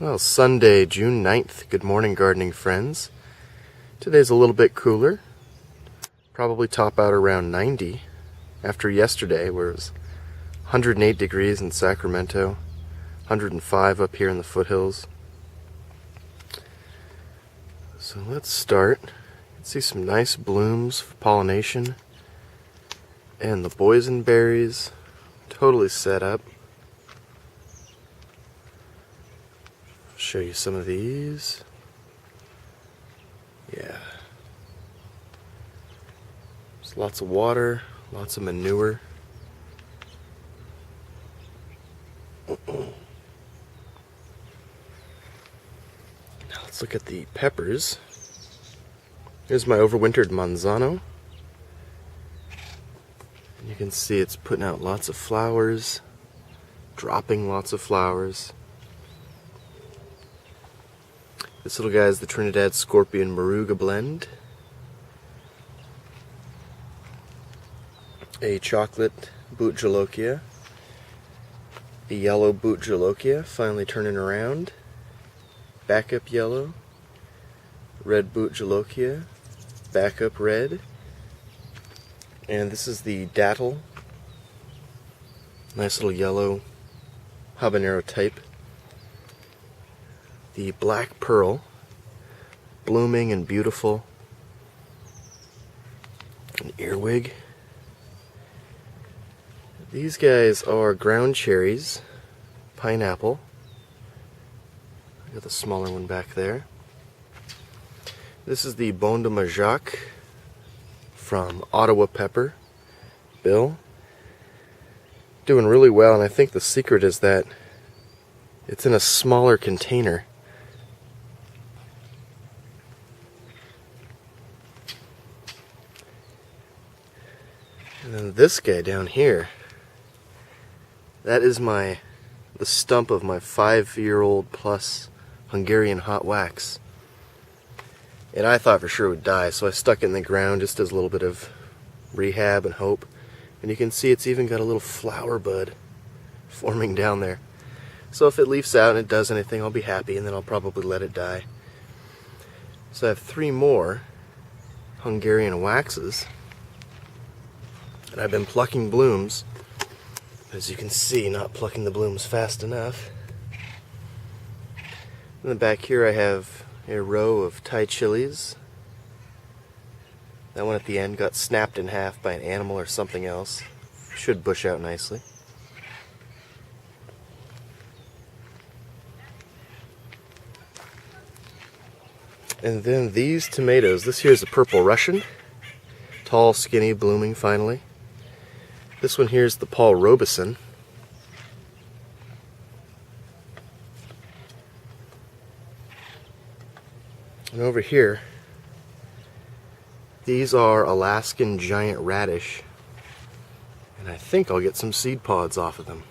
Well, Sunday, June 9th. Good morning, gardening friends. Today's a little bit cooler. Probably top out around 90 after yesterday, where it was 108 degrees in Sacramento, 105 up here in the foothills. So let's start. You can see some nice blooms for pollination. And the boysenberries totally set up. Show you some of these. Yeah. There's lots of water, lots of manure. Now let's look at the peppers. Here's my overwintered manzano. And you can see it's putting out lots of flowers, dropping lots of flowers. This little guy is the Trinidad Scorpion Moruga blend. A chocolate boot jalokia. A yellow boot jalokia, finally turning around. Backup yellow. Red boot jalokia. Backup red. And this is the dattel. Nice little yellow habanero type. The black pearl, blooming and beautiful. An earwig. These guys are ground cherries, pineapple. I got the smaller one back there. This is the Bon de Majac from Ottawa Pepper, Bill. Doing really well, and I think the secret is that it's in a smaller container. And then this guy down here, that is the stump of my 5-year-old plus Hungarian hot wax. And I thought for sure it would die, so I stuck it in the ground just as a little bit of rehab and hope. And you can see it's even got a little flower bud forming down there. So if it leaves out and it does anything, I'll be happy, and then I'll probably let it die. So I have 3 more Hungarian waxes. And I've been plucking blooms. As you can see, not plucking the blooms fast enough. In the back here I have a row of Thai chilies. That one at the end got snapped in half by an animal or something else. Should bush out nicely. And then these tomatoes. This here is a purple Russian. Tall, skinny, blooming finally. This one here is the Paul Robeson. And over here, these are Alaskan giant radish. And I think I'll get some seed pods off of them.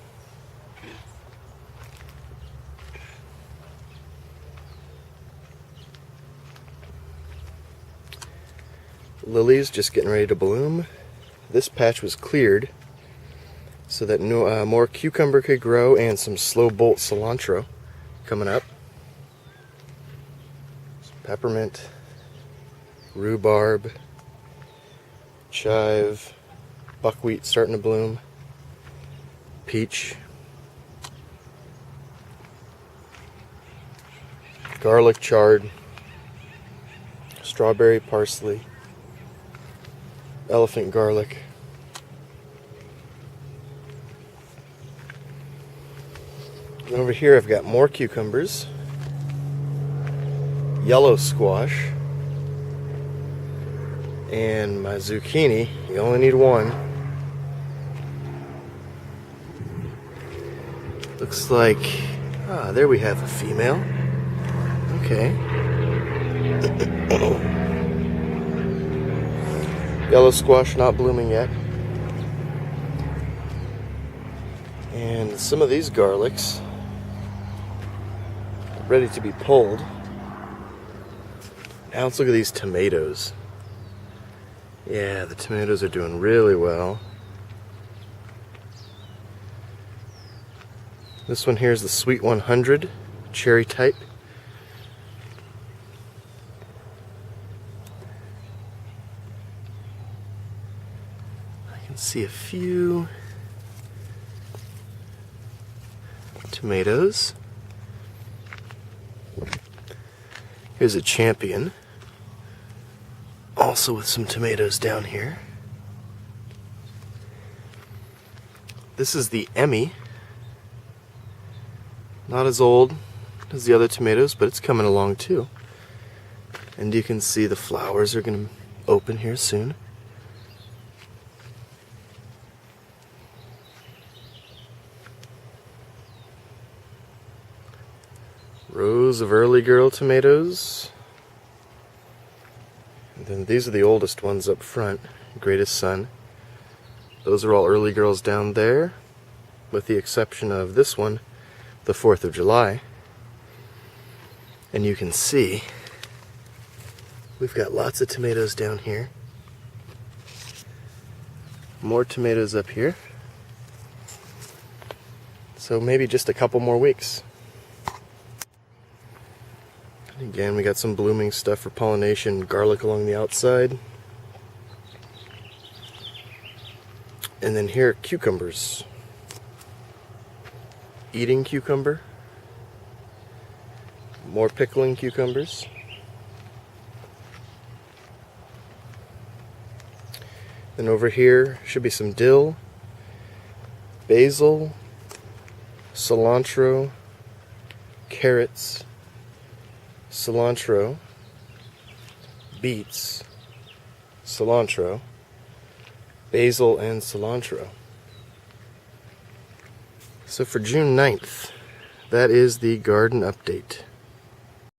Lilies just getting ready to bloom. This patch was cleared so that more cucumber could grow, and some slow bolt cilantro coming up. Some peppermint, rhubarb, chive, buckwheat starting to bloom, peach, garlic chard, strawberry parsley, elephant garlic. And over here I've got more cucumbers, yellow squash, and my zucchini. You only need one. Looks like, there we have a female. Okay. Yellow squash not blooming yet. And some of these garlics ready to be pulled. Now let's look at these tomatoes. Yeah, the tomatoes are doing really well. This one here is the Sweet 100 cherry type. I can see a few tomatoes. Here's a champion, also with some tomatoes down here. This is the Emmy. Not as old as the other tomatoes, but it's coming along too. And you can see the flowers are going to open here soon. Rows of early girl tomatoes. And then these are the oldest ones up front, greatest son. Those are all early girls down there, with the exception of this one, the 4th of July. And you can see we've got lots of tomatoes down here. More tomatoes up here. So maybe just a couple more weeks. Again, we got some blooming stuff for pollination, garlic along the outside. And then here, cucumbers. Eating cucumber. More pickling cucumbers. Then over here should be some dill, basil, cilantro, carrots, cilantro, beets, cilantro, basil, and cilantro. So for June 9th, that is the garden update.